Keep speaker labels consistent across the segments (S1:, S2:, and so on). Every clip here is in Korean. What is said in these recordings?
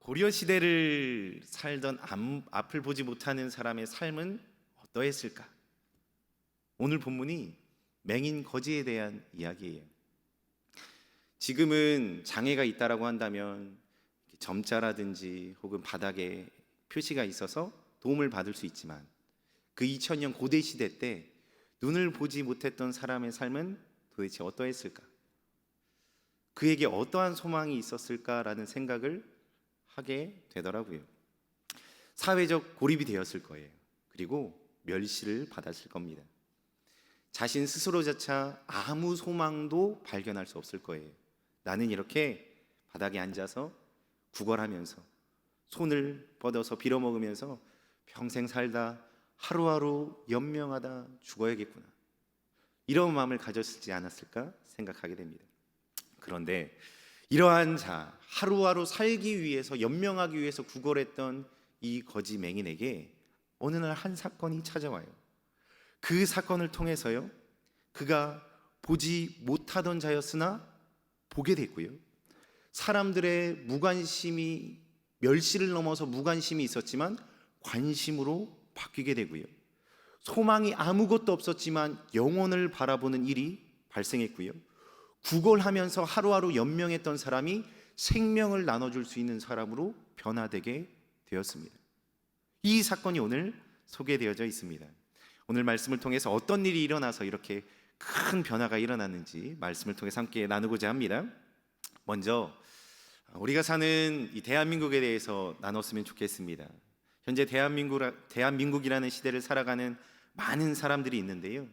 S1: 고려 시대를 살던 앞을 보지 못하는 사람의 삶은 어떠했을까? 오늘 본문이 맹인 거지에 대한 이야기예요. 지금은 장애가 있다라고 한다면 점자라든지 혹은 바닥에 표시가 있어서 도움을 받을 수 있지만 그 2000년 고대 시대 때 눈을 보지 못했던 사람의 삶은 도대체 어떠했을까? 그에게 어떠한 소망이 있었을까라는 생각을 하게 되더라고요. 사회적 고립이 되었을 거예요. 그리고 멸시를 받았을 겁니다. 자신 스스로조차 아무 소망도 발견할 수 없을 거예요. 나는 이렇게 바닥에 앉아서 구걸하면서 손을 뻗어서 빌어먹으면서 평생 살다 하루하루 연명하다 죽어야겠구나, 이런 마음을 가졌을지 않았을까 생각하게 됩니다. 그런데 이러한 하루하루 살기 위해서 연명하기 위해서 구걸했던 이 거지 맹인에게 어느 날 한 사건이 찾아와요. 그 사건을 통해서요, 그가 보지 못하던 자였으나 보게 됐고요, 사람들의 무관심이, 멸시를 넘어서 무관심이 있었지만 관심으로 바뀌게 되고요, 소망이 아무것도 없었지만 영혼을 바라보는 일이 발생했고요, 구걸하면서 하루하루 연명했던 사람이 생명을 나눠줄 수 있는 사람으로 변화되게 되었습니다. 이 사건이 오늘 소개되어져 있습니다. 오늘 말씀을 통해서 어떤 일이 일어나서 이렇게 큰 변화가 일어났는지 말씀을 통해서 함께 나누고자 합니다. 먼저 우리가 사는 이 대한민국에 대해서 나눴으면 좋겠습니다. 현재 대한민국이라는 시대를 살아가는 많은 사람들이 있는데요,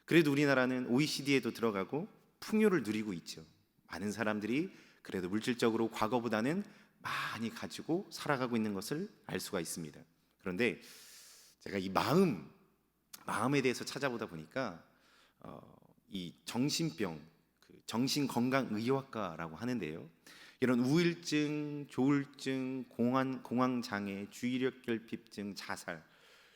S1: 그래도 우리나라는 OECD에도 들어가고 풍요를 누리고 있죠. 많은 사람들이 그래도 물질적으로 과거보다는 많이 가지고 살아가고 있는 것을 알 수가 있습니다. 그런데 제가 이 마음에 대해서 찾아보다 보니까 이 정신병, 정신건강의학과라고 하는데요, 이런 우울증, 조울증, 공황장애, 주의력결핍증, 자살,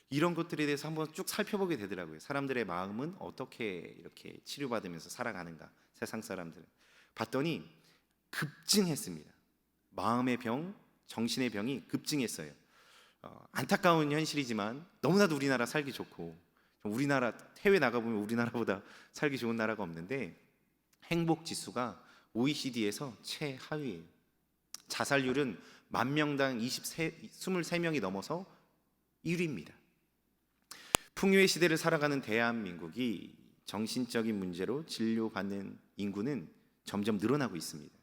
S1: 이런 것들에 대해서 한번 쭉 살펴보게 되더라고요. 사람들의 마음은 어떻게 이렇게 치료받으면서 살아가는가, 세상 사람들은. 봤더니 급증했습니다. 마음의 병, 정신의 병이 급증했어요. 안타까운 현실이지만 너무나도 우리나라 살기 좋고, 우리나라 해외 나가보면 우리나라보다 살기 좋은 나라가 없는데 행복지수가 OECD에서 최하위예요. 자살률은 10,000명당 23명이 넘어서 1위입니다. 풍요의 시대를 살아가는 대한민국이 정신적인 문제로 진료받는 인구는 점점 늘어나고 있습니다.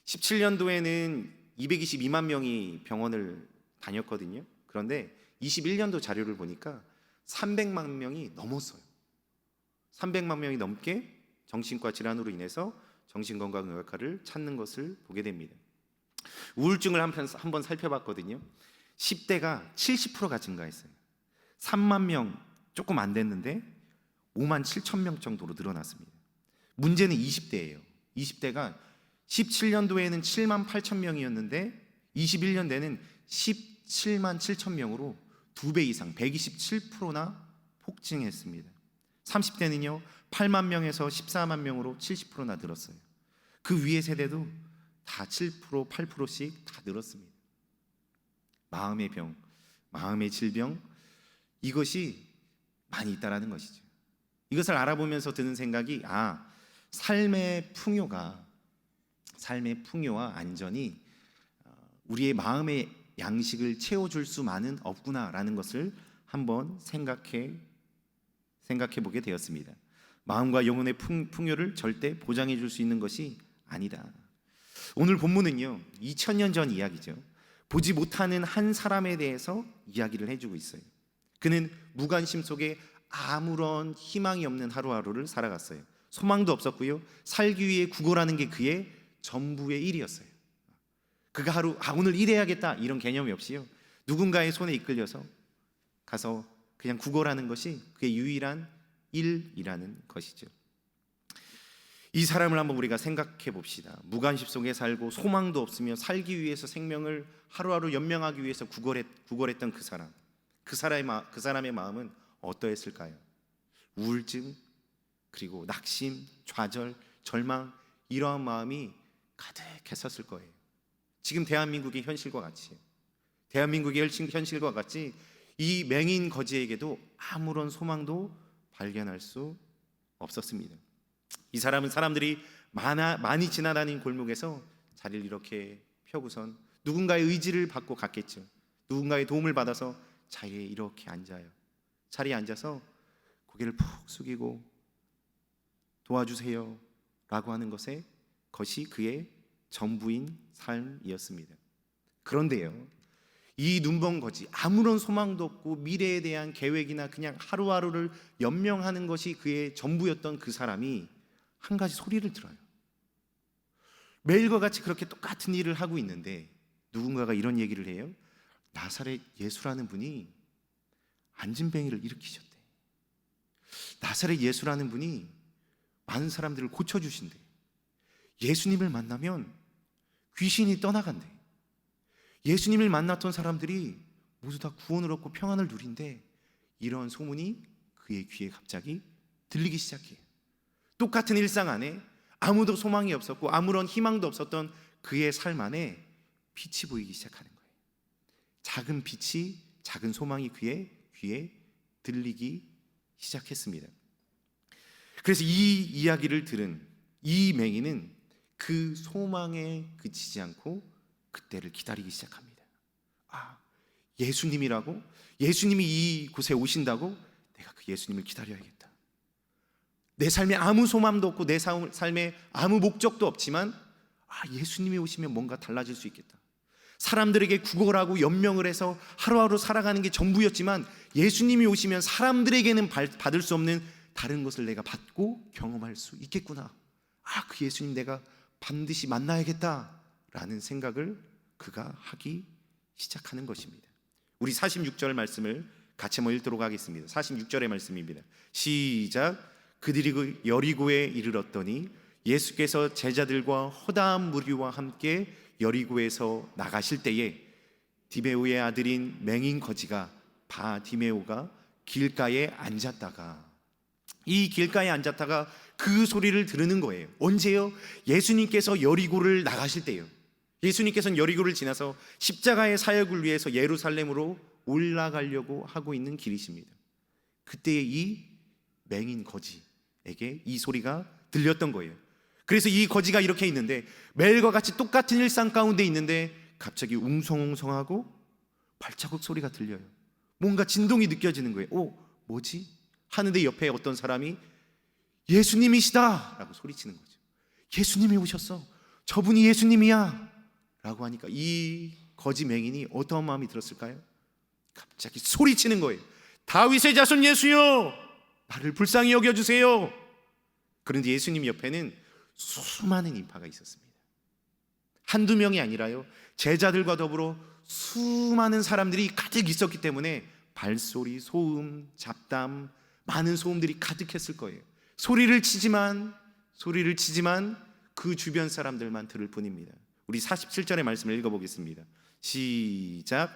S1: 17년도에는 222만 명이 병원을 다녔거든요. 그런데 21년도 자료를 보니까 300만 명이 넘었어요. 300만 명이 넘게 정신과 질환으로 인해서 정신건강의학과를 찾는 것을 보게 됩니다. 우울증을 한번 살펴봤거든요. 10대가 70%가 증가했어요. 3만 명 조금 안 됐는데 5만 7천 명 정도로 늘어났습니다. 문제는 20대예요. 20대가 17년도에는 7만 8천 명이었는데 21년대는 17만 7천 명으로 2배 이상 127%나 폭증했습니다. 30대는요 8만 명에서 14만 명으로 70%나 늘었어요. 그 위의 세대도 다 7%, 8%씩 다 늘었습니다. 마음의 병, 마음의 질병, 이것이 많이 있다라는 것이죠. 이것을 알아보면서 드는 생각이, 삶의 풍요와 안전이 우리의 마음의 양식을 채워줄 수만은 없구나라는 것을 한번 생각해 보게 되었습니다. 마음과 영혼의 풍요를 절대 보장해 줄 수 있는 것이 아니다. 오늘 본문은요 2000년 전 이야기죠. 보지 못하는 한 사람에 대해서 이야기를 해주고 있어요. 그는 무관심 속에 아무런 희망이 없는 하루하루를 살아갔어요. 소망도 없었고요, 살기 위해 구걸하는 게 그의 전부의 일이었어요. 그가 오늘 일해야겠다 이런 개념이 없이요, 누군가의 손에 이끌려서 가서 그냥 구걸하는 것이 그의 유일한 일이라는 것이죠. 이 사람을 한번 우리가 생각해 봅시다. 무관심 속에 살고 소망도 없으며 살기 위해서 생명을 하루하루 연명하기 위해서 구걸했던 그 사람의 마음은 어떠했을까요? 우울증, 그리고 낙심, 좌절, 절망, 이러한 마음이 가득했었을 거예요. 지금 대한민국의 현실과 같이, 대한민국의 현실과 같이 이 맹인 거지에게도 아무런 소망도 발견할 수 없었습니다. 이 사람은 사람들이 많이 지나다닌 골목에서 자리를 이렇게 펴고선 누군가의 의지를 받고 갔겠죠. 누군가의 도움을 받아서 자리에 이렇게 앉아요. 자리에 앉아서 고개를 푹 숙이고 도와주세요 라고 하는 것이 그의 전부인 삶이었습니다. 그런데요, 이 눈먼 거지, 아무런 소망도 없고 미래에 대한 계획이나 그냥 하루하루를 연명하는 것이 그의 전부였던 그 사람이 한 가지 소리를 들어요. 매일과 같이 그렇게 똑같은 일을 하고 있는데 누군가가 이런 얘기를 해요. 나사렛 예수라는 분이 안진뱅이를 일으키셨대. 나사렛 예수라는 분이 많은 사람들을 고쳐주신대. 예수님을 만나면 귀신이 떠나간대. 예수님을 만났던 사람들이 모두 다 구원을 얻고 평안을 누린대. 이런 소문이 그의 귀에 갑자기 들리기 시작해요. 똑같은 일상 안에 아무도 소망이 없었고 아무런 희망도 없었던 그의 삶 안에 빛이 보이기 시작하는 거예요. 작은 빛이, 작은 소망이 그의 귀에 들리기 시작했습니다. 그래서 이 이야기를 들은 이 맹인은 그 소망에 그치지 않고 그때를 기다리기 시작합니다. 아, 예수님이라고? 예수님이 이곳에 오신다고? 내가 그 예수님을 기다려야겠다. 내 삶에 아무 소망도 없고 내 삶에 아무 목적도 없지만 예수님이 오시면 뭔가 달라질 수 있겠다. 사람들에게 구걸하고 연명을 해서 하루하루 살아가는 게 전부였지만 예수님이 오시면 사람들에게는 받을 수 없는 다른 것을 내가 받고 경험할 수 있겠구나. 그 예수님 내가 반드시 만나야겠다라는 생각을 그가 하기 시작하는 것입니다. 우리 46절 말씀을 같이 한번 읽도록 하겠습니다. 46절의 말씀입니다. 시작. 그들이 그 여리고에 이르렀더니 예수께서 제자들과 허다한 무리와 함께 여리고에서 나가실 때에 디메오의 아들인 맹인 거지가 바디메오가 길가에 앉았다가, 이 길가에 앉았다가 그 소리를 들으는 거예요. 언제요? 예수님께서 여리고를 나가실 때요. 예수님께서는 여리고를 지나서 십자가의 사역을 위해서 예루살렘으로 올라가려고 하고 있는 길이십니다. 그때에 이 맹인 거지에게 이 소리가 들렸던 거예요. 그래서 이 거지가 이렇게 있는데, 매일과 같이 똑같은 일상 가운데 있는데 갑자기 웅성웅성하고 발자국 소리가 들려요. 뭔가 진동이 느껴지는 거예요. 뭐지? 하는데 옆에 어떤 사람이 예수님이시다 라고 소리치는 거죠. 예수님이 오셨어. 저분이 예수님이야 라고 하니까 이 거지 맹인이 어떠한 마음이 들었을까요? 갑자기 소리치는 거예요. 다윗의 자손 예수여, 나를 불쌍히 여겨주세요. 그런데 예수님 옆에는 수많은 인파가 있었습니다. 한두 명이 아니라요, 제자들과 더불어 수많은 사람들이 가득 있었기 때문에 발소리, 소음, 잡담, 많은 소음들이 가득했을 거예요. 소리를 치지만 그 주변 사람들만 들을 뿐입니다. 우리 47절의 말씀을 읽어보겠습니다. 시작.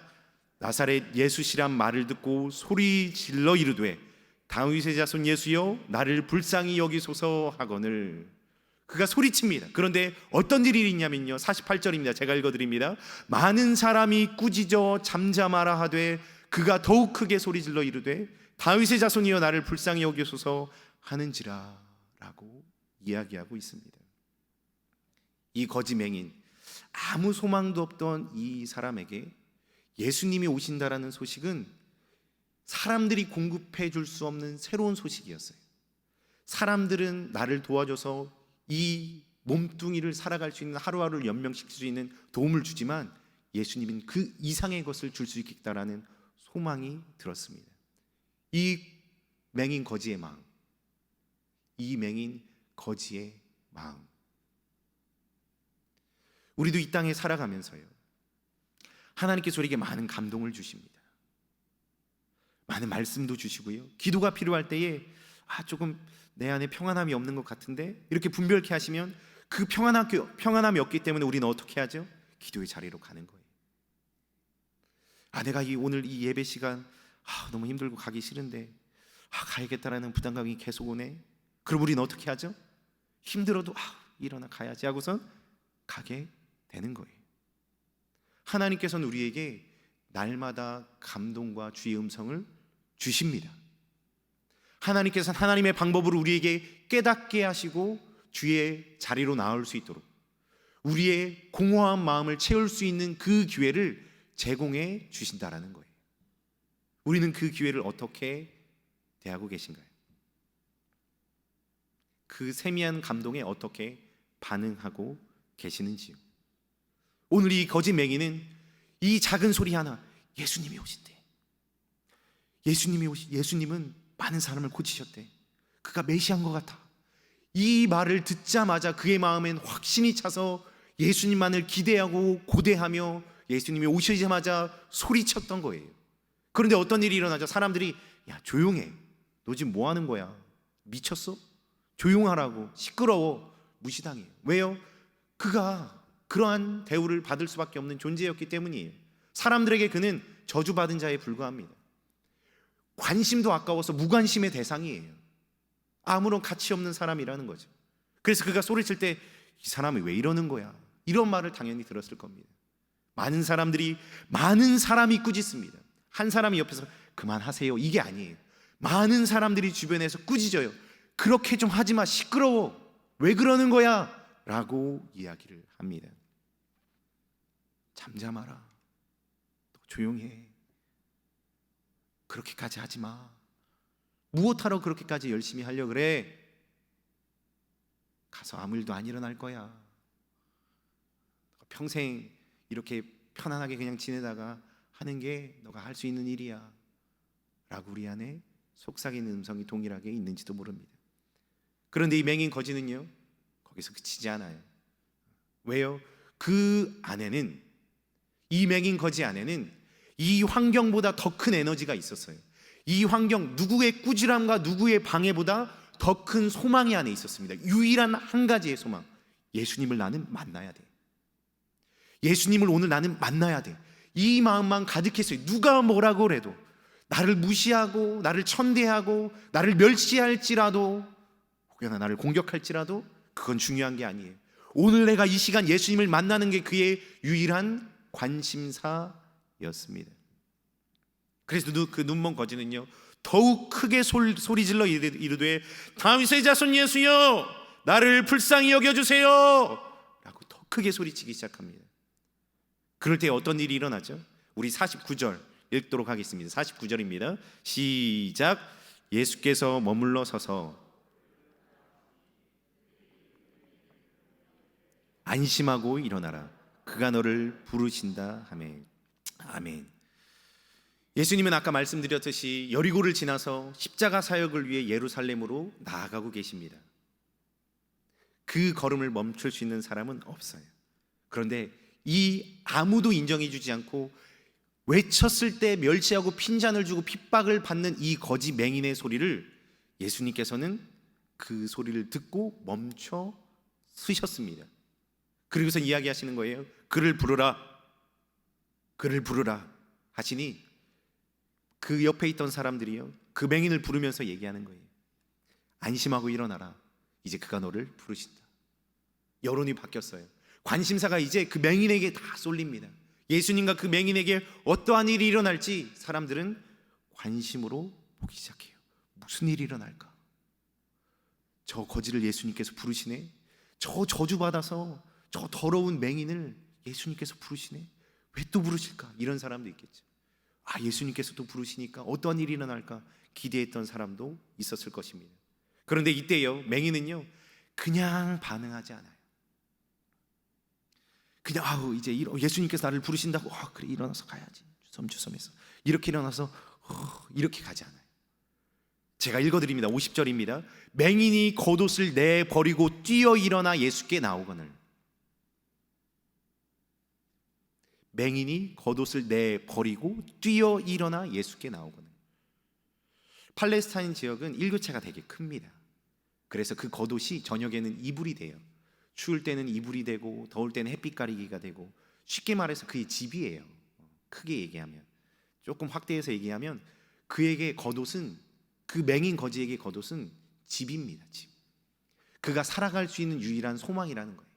S1: 나사렛 예수시란 말을 듣고 소리 질러 이르되 다윗의 자손 예수여, 나를 불쌍히 여기소서 하거늘. 그가 소리칩니다. 그런데 어떤 일이 있냐면요, 48절입니다. 제가 읽어드립니다. 많은 사람이 꾸짖어 잠잠하라 하되 그가 더욱 크게 소리질러 이르되 다윗의 자손이여, 나를 불쌍히 여기소서 하는지라 라고 이야기하고 있습니다. 이 거지 맹인, 아무 소망도 없던 이 사람에게 예수님이 오신다라는 소식은 사람들이 공급해 줄 수 없는 새로운 소식이었어요. 사람들은 나를 도와줘서 이 몸뚱이를 살아갈 수 있는, 하루하루를 연명시킬 수 있는 도움을 주지만 예수님은 그 이상의 것을 줄 수 있겠다라는 소망이 들었습니다. 이 맹인 거지의 마음, 이 맹인 거지의 마음. 우리도 이 땅에 살아가면서요, 하나님께서 우리에게 많은 감동을 주십니다. 많은 말씀도 주시고요, 기도가 필요할 때에 조금 내 안에 평안함이 없는 것 같은데 이렇게 분별케 하시면 그 평안함이 없기 때문에 우리는 어떻게 하죠? 기도의 자리로 가는 거예요. 내가 오늘 이 예배 시간 너무 힘들고 가기 싫은데 가야겠다라는 부담감이 계속 오네. 그럼 우리는 어떻게 하죠? 힘들어도 일어나 가야지 하고선 가게 되는 거예요. 하나님께서는 우리에게 날마다 감동과 주의 음성을 주십니다. 하나님께서는 하나님의 방법으로 우리에게 깨닫게 하시고 주의 자리로 나올 수 있도록 우리의 공허한 마음을 채울 수 있는 그 기회를 제공해 주신다라는 거예요. 우리는 그 기회를 어떻게 대하고 계신가요? 그 세미한 감동에 어떻게 반응하고 계시는지요? 오늘 이 거짓 맹인은 이 작은 소리 하나, 예수님이 오신대. 예수님은 많은 사람을 고치셨대. 그가 메시아인 것 같아. 이 말을 듣자마자 그의 마음엔 확신이 차서 예수님만을 기대하고 고대하며 예수님이 오시자마자 소리쳤던 거예요. 그런데 어떤 일이 일어나죠? 사람들이 야 조용해, 너 지금 뭐 하는 거야? 미쳤어? 조용하라고, 시끄러워, 무시당해요. 왜요? 그가 그러한 대우를 받을 수밖에 없는 존재였기 때문이에요. 사람들에게 그는 저주받은 자에 불과합니다. 관심도 아까워서 무관심의 대상이에요. 아무런 가치 없는 사람이라는 거죠. 그래서 그가 소리칠 때 이 사람이 왜 이러는 거야? 이런 말을 당연히 들었을 겁니다. 많은 사람이 꾸짖습니다. 한 사람이 옆에서 그만하세요, 이게 아니에요. 많은 사람들이 주변에서 꾸짖어요. 그렇게 좀 하지 마, 시끄러워, 왜 그러는 거야? 라고 이야기를 합니다. 잠잠하라, 너 조용해, 그렇게까지 하지 마, 무엇하러 그렇게까지 열심히 하려고 그래? 가서 아무 일도 안 일어날 거야. 평생 이렇게 편안하게 그냥 지내다가 하는 게 너가 할 수 있는 일이야 라고 우리 안에 속삭이는 음성이 동일하게 있는지도 모릅니다. 그런데 이 맹인 거지는요, 거기서 그치지 않아요. 왜요? 그 안에는, 이 맹인 거지 안에는 이 환경보다 더 큰 에너지가 있었어요. 이 환경, 누구의 꾸지람과 누구의 방해보다 더 큰 소망이 안에 있었습니다. 유일한 한 가지의 소망, 예수님을 나는 만나야 돼. 예수님을 오늘 나는 만나야 돼. 이 마음만 가득했어요. 누가 뭐라고 그래도, 나를 무시하고 나를 천대하고 나를 멸시할지라도, 혹여나 나를 공격할지라도 그건 중요한 게 아니에요. 오늘 내가 이 시간 예수님을 만나는 게 그의 유일한 관심사였습니다. 그래서 그 눈먼 거지는요, 더욱 크게 소리질러 이르되 다윗의 자손 예수여, 나를 불쌍히 여겨주세요 라고 더 크게 소리치기 시작합니다. 그럴 때 어떤 일이 일어나죠? 우리 49절 읽도록 하겠습니다. 49절입니다. 시작. 예수께서 머물러 서서 안심하고 일어나라, 그가 너를 부르신다 하매. 아멘. 예수님은 아까 말씀드렸듯이 여리고를 지나서 십자가 사역을 위해 예루살렘으로 나아가고 계십니다. 그 걸음을 멈출 수 있는 사람은 없어요. 그런데 이 아무도 인정해 주지 않고 외쳤을 때 멸시하고 핀잔을 주고 핍박을 받는 이 거지 맹인의 소리를 예수님께서는 그 소리를 듣고 멈춰 쓰셨습니다. 그리고서 이야기하시는 거예요. 그를 부르라, 그를 부르라 하시니 그 옆에 있던 사람들이요, 그 맹인을 부르면서 얘기하는 거예요. 안심하고 일어나라, 이제 그가 너를 부르신다. 여론이 바뀌었어요. 관심사가 이제 그 맹인에게 다 쏠립니다. 예수님과 그 맹인에게 어떠한 일이 일어날지 사람들은 관심으로 보기 시작해요. 무슨 일이 일어날까? 저 거지를 예수님께서 부르시네? 저 저주받아서 저 더러운 맹인을 예수님께서 부르시네? 왜 또 부르실까? 이런 사람도 있겠죠. 아, 예수님께서 또 부르시니까 어떠한 일이 일어날까 기대했던 사람도 있었을 것입니다. 그런데 이때요, 맹인은요 그냥 반응하지 않아요. 그냥 이제 예수님께서 나를 부르신다고, 그래 일어나서 가야지, 주섬주섬해서 이렇게 일어나서 이렇게 가지 않아요. 제가 읽어드립니다. 50절입니다. 맹인이 겉옷을 내버리고 뛰어 일어나 예수께 나오거늘. 맹인이 겉옷을 내버리고 뛰어 일어나 예수께 나오거늘. 팔레스타인 지역은 일교차가 되게 큽니다. 그래서 그 겉옷이 저녁에는 이불이 돼요. 추울 때는 이불이 되고 더울 때는 햇빛 가리기가 되고, 쉽게 말해서 그의 집이에요. 크게 얘기하면, 조금 확대해서 얘기하면 그에게 겉옷은, 그 맹인 거지에게 겉옷은 집입니다. 집. 그가 살아갈 수 있는 유일한 소망이라는 거예요.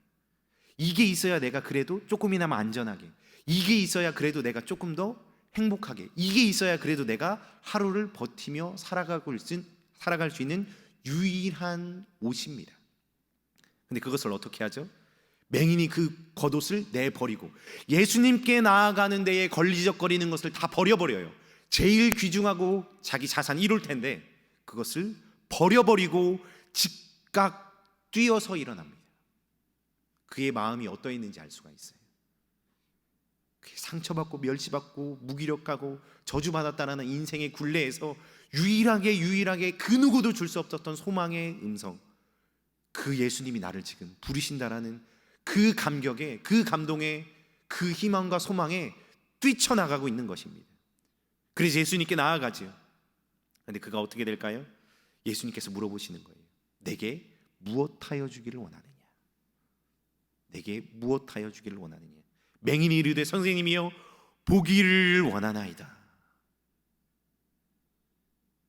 S1: 이게 있어야 내가 그래도 조금이나마 안전하게, 이게 있어야 그래도 내가 조금 더 행복하게, 이게 있어야 그래도 내가 하루를 버티며 살아갈 수 있는 유일한 옷입니다. 근데 그것을 어떻게 하죠? 맹인이 그 겉옷을 내버리고 예수님께 나아가는 데에 걸리적거리는 것을 다 버려버려요. 제일 귀중하고 자기 자산이 이룰 텐데 그것을 버려버리고 즉각 뛰어서 일어납니다. 그의 마음이 어떠했는지 알 수가 있어요. 상처받고 멸시받고 무기력하고 저주받았다라는 인생의 굴레에서 유일하게 그 누구도 줄 수 없었던 소망의 음성, 그 예수님이 나를 지금 부르신다라는 그 감격에, 그 감동에, 그 희망과 소망에 뛰쳐나가고 있는 것입니다. 그래서 예수님께 나아가지요. 그런데 그가 어떻게 될까요? 예수님께서 물어보시는 거예요. 내게 무엇하여 주기를 원하느냐? 내게 무엇하여 주기를 원하느냐? 맹인이 이르되 선생님이여 보기를 원하나이다.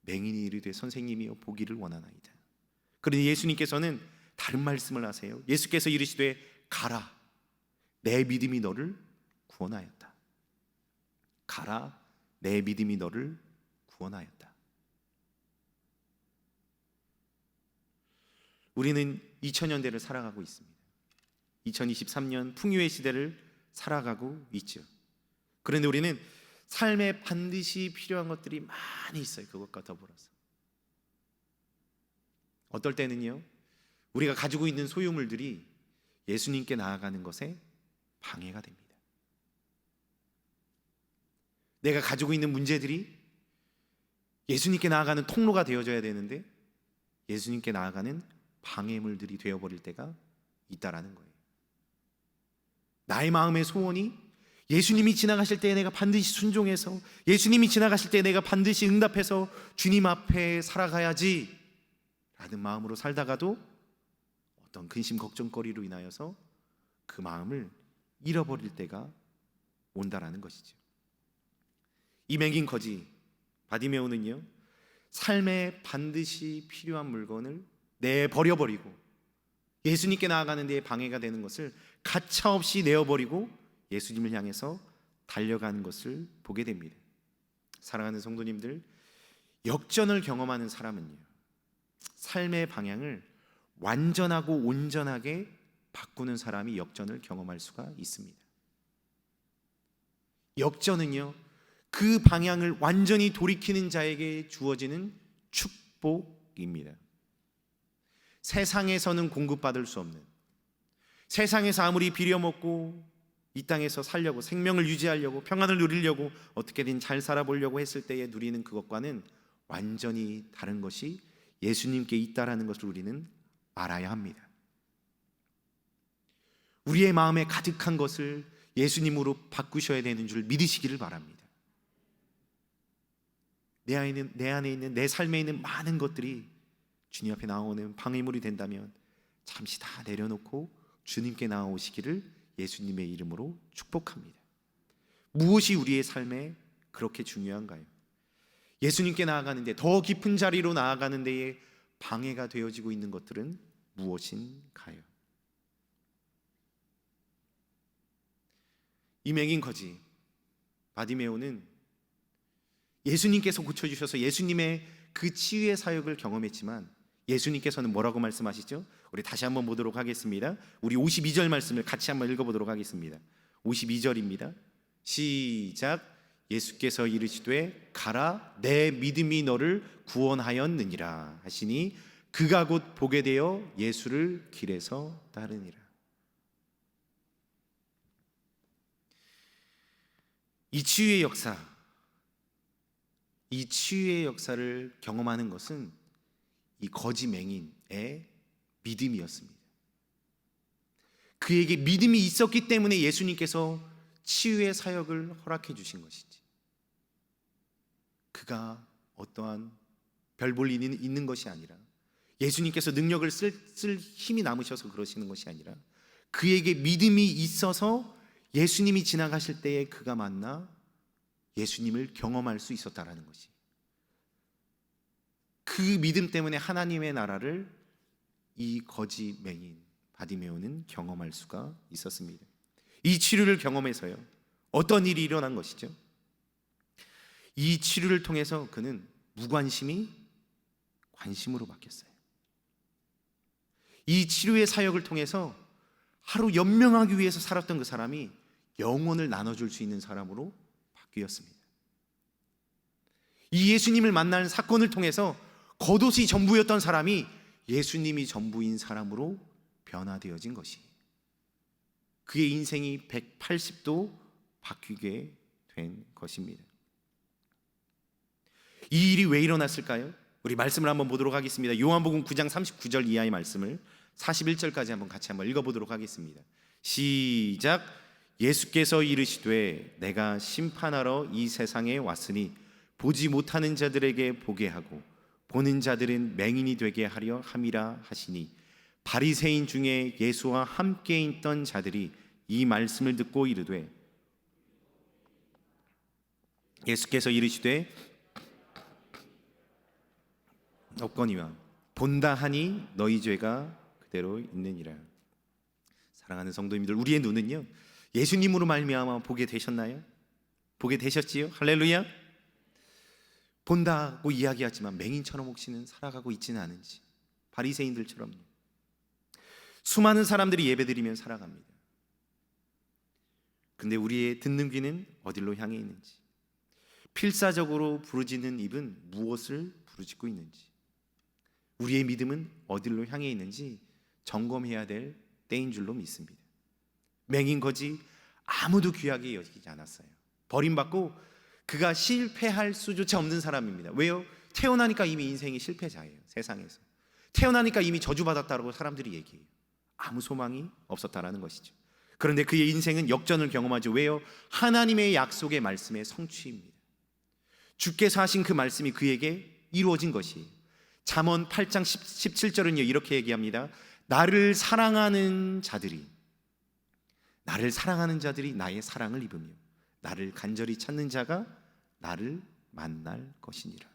S1: 맹인이 이르되 선생님이여 보기를 원하나이다. 그러니 예수님께서는 다른 말씀을 하세요. 예수께서 이르시되 가라, 내 믿음이 너를 구원하였다. 가라, 내 믿음이 너를 구원하였다. 우리는 2000년대를 살아가고 있습니다. 2023년 풍요의 시대를 살아가고 있죠. 그런데 우리는 삶에 반드시 필요한 것들이 많이 있어요. 그것과 더불어서 어떨 때는요, 우리가 가지고 있는 소유물들이 예수님께 나아가는 것에 방해가 됩니다. 내가 가지고 있는 문제들이 예수님께 나아가는 통로가 되어줘야 되는데 예수님께 나아가는 방해물들이 되어버릴 때가 있다라는 거예요. 나의 마음의 소원이 예수님이 지나가실 때 내가 반드시 순종해서, 예수님이 지나가실 때 내가 반드시 응답해서 주님 앞에 살아가야지 라는 마음으로 살다가도 어떤 근심 걱정거리로 인하여서 그 마음을 잃어버릴 때가 온다라는 것이죠. 이 맹인 거지 바디메오는요, 삶에 반드시 필요한 물건을 내버려버리고 예수님께 나아가는 데에 방해가 되는 것을 가차없이 내어버리고 예수님을 향해서 달려가는 것을 보게 됩니다. 사랑하는 성도님들, 역전을 경험하는 사람은요, 삶의 방향을 완전하고 온전하게 바꾸는 사람이 역전을 경험할 수가 있습니다. 역전은요, 그 방향을 완전히 돌이키는 자에게 주어지는 축복입니다. 세상에서는 공급받을 수 없는, 세상에서 아무리 비려먹고 이 땅에서 살려고, 생명을 유지하려고, 평안을 누리려고 어떻게든 잘 살아보려고 했을 때에 누리는 그것과는 완전히 다른 것이 예수님께 있다라는 것을 우리는 알아야 합니다. 우리의 마음에 가득한 것을 예수님으로 바꾸셔야 되는 줄 믿으시기를 바랍니다. 내 안에 있는, 내 삶에 있는 많은 것들이 주님 앞에 나오는 방해물이 된다면 잠시 다 내려놓고 주님께 나오시기를 예수님의 이름으로 축복합니다. 무엇이 우리의 삶에 그렇게 중요한가요? 예수님께 나아가는데, 더 깊은 자리로 나아가는 데에 방해가 되어지고 있는 것들은 무엇인가요? 이 맹인 거지 바디메오는 예수님께서 고쳐주셔서 예수님의 그 치유의 사역을 경험했지만 예수님께서는 뭐라고 말씀하시죠? 우리 다시 한번 보도록 하겠습니다. 우리 52절 말씀을 같이 한번 읽어보도록 하겠습니다. 52절입니다. 시작. 예수께서 이르시되 가라, 내 믿음이 너를 구원하였느니라 하시니 그가 곧 보게 되어 예수를 길에서 따르니라. 이 치유의 역사, 이 치유의 역사를 경험하는 것은 이 거지 맹인의 믿음이었습니다. 그에게 믿음이 있었기 때문에 예수님께서 치유의 사역을 허락해 주신 것이지, 그가 어떠한 별 볼 일이 있는 것이 아니라, 예수님께서 능력을 쓸 힘이 남으셔서 그러시는 것이 아니라, 그에게 믿음이 있어서 예수님이 지나가실 때에 그가 만나 예수님을 경험할 수 있었다라는 것이, 그 믿음 때문에 하나님의 나라를 이 거지 맹인 바디메오는 경험할 수가 있었습니다. 이 치료를 경험해서요, 어떤 일이 일어난 것이죠? 이 치료를 통해서 그는 무관심이 관심으로 바뀌었어요. 이 치료의 사역을 통해서 하루 연명하기 위해서 살았던 그 사람이 영혼을 나눠줄 수 있는 사람으로 바뀌었습니다. 이 예수님을 만나는 사건을 통해서 겉옷이 전부였던 사람이 예수님이 전부인 사람으로 변화되어진 것이, 그의 인생이 180도 바뀌게 된 것입니다. 이 일이 왜 일어났을까요? 우리 말씀을 한번 보도록 하겠습니다. 요한복음 9장 39절 이하의 말씀을 41절까지 한번 같이 한번 읽어보도록 하겠습니다. 시작. 예수께서 이르시되 내가 심판하러 이 세상에 왔으니 보지 못하는 자들에게 보게 하고 보는 자들은 맹인이 되게 하려 함이라 하시니, 바리새인 중에 예수와 함께 있던 자들이 이 말씀을 듣고 이르되, 예수께서 이르시되 없거니와 본다 하니 너희 죄가 그대로 있느니라. 사랑하는 성도님들, 우리의 눈은요 예수님으로 말미암아 보게 되셨나요? 보게 되셨지요? 할렐루야. 본다고 이야기하지만 맹인처럼 혹시는 살아가고 있지는 않은지, 바리새인들처럼요. 수많은 사람들이 예배드리면 살아갑니다. 근데 우리의 듣는 귀는 어디로 향해 있는지, 필사적으로 부르짖는 입은 무엇을 부르짖고 있는지, 우리의 믿음은 어디로 향해 있는지 점검해야 될 때인 줄로 믿습니다. 맹인 거지 아무도 귀하게 여기지 않았어요. 버림받고 그가 실패할 수조차 없는 사람입니다. 왜요? 태어나니까 이미 인생이 실패자예요. 세상에서 태어나니까 이미 저주받았다고 사람들이 얘기해요. 아무 소망이 없었다라는 것이죠. 그런데 그의 인생은 역전을 경험하죠. 왜요? 하나님의 약속의 말씀의 성취입니다. 주께서 하신 그 말씀이 그에게 이루어진 것이에요. 잠언 8장 17절은요 이렇게 얘기합니다. 나를 사랑하는 자들이 나의 사랑을 입으며 나를 간절히 찾는 자가 나를 만날 것이니라.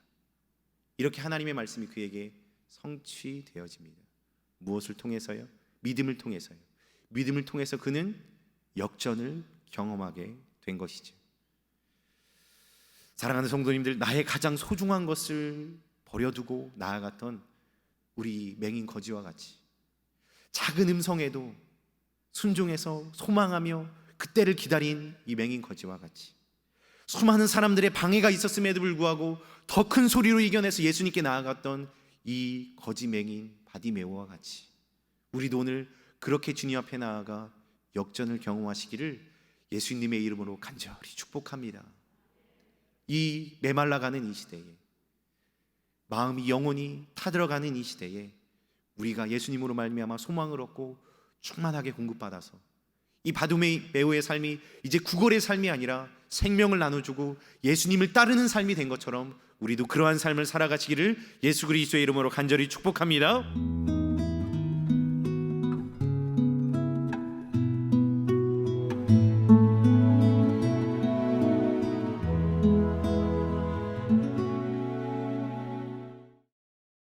S1: 이렇게 하나님의 말씀이 그에게 성취되어집니다. 무엇을 통해서요? 믿음을 통해서요. 믿음을 통해서 그는 역전을 경험하게 된 것이죠. 사랑하는 성도님들, 나의 가장 소중한 것을 버려두고 나아갔던 우리 맹인 거지와 같이 작은 음성에도 순종해서 소망하며 그때를 기다린 이 맹인 거지와 같이 수많은 사람들의 방해가 있었음에도 불구하고 더 큰 소리로 이겨내서 예수님께 나아갔던 이 거지 맹인 바디메오와 같이 우리도 오늘 그렇게 주님 앞에 나아가 역전을 경험하시기를 예수님의 이름으로 간절히 축복합니다. 이 메말라가는 이 시대에, 마음이 영혼이 타들어가는 이 시대에 우리가 예수님으로 말미암아 소망을 얻고 충만하게 공급받아서 이 바디메오의 삶이 이제 구걸의 삶이 아니라 생명을 나눠주고 예수님을 따르는 삶이 된 것처럼 우리도 그러한 삶을 살아가시기를 예수 그리스도의 이름으로 간절히 축복합니다.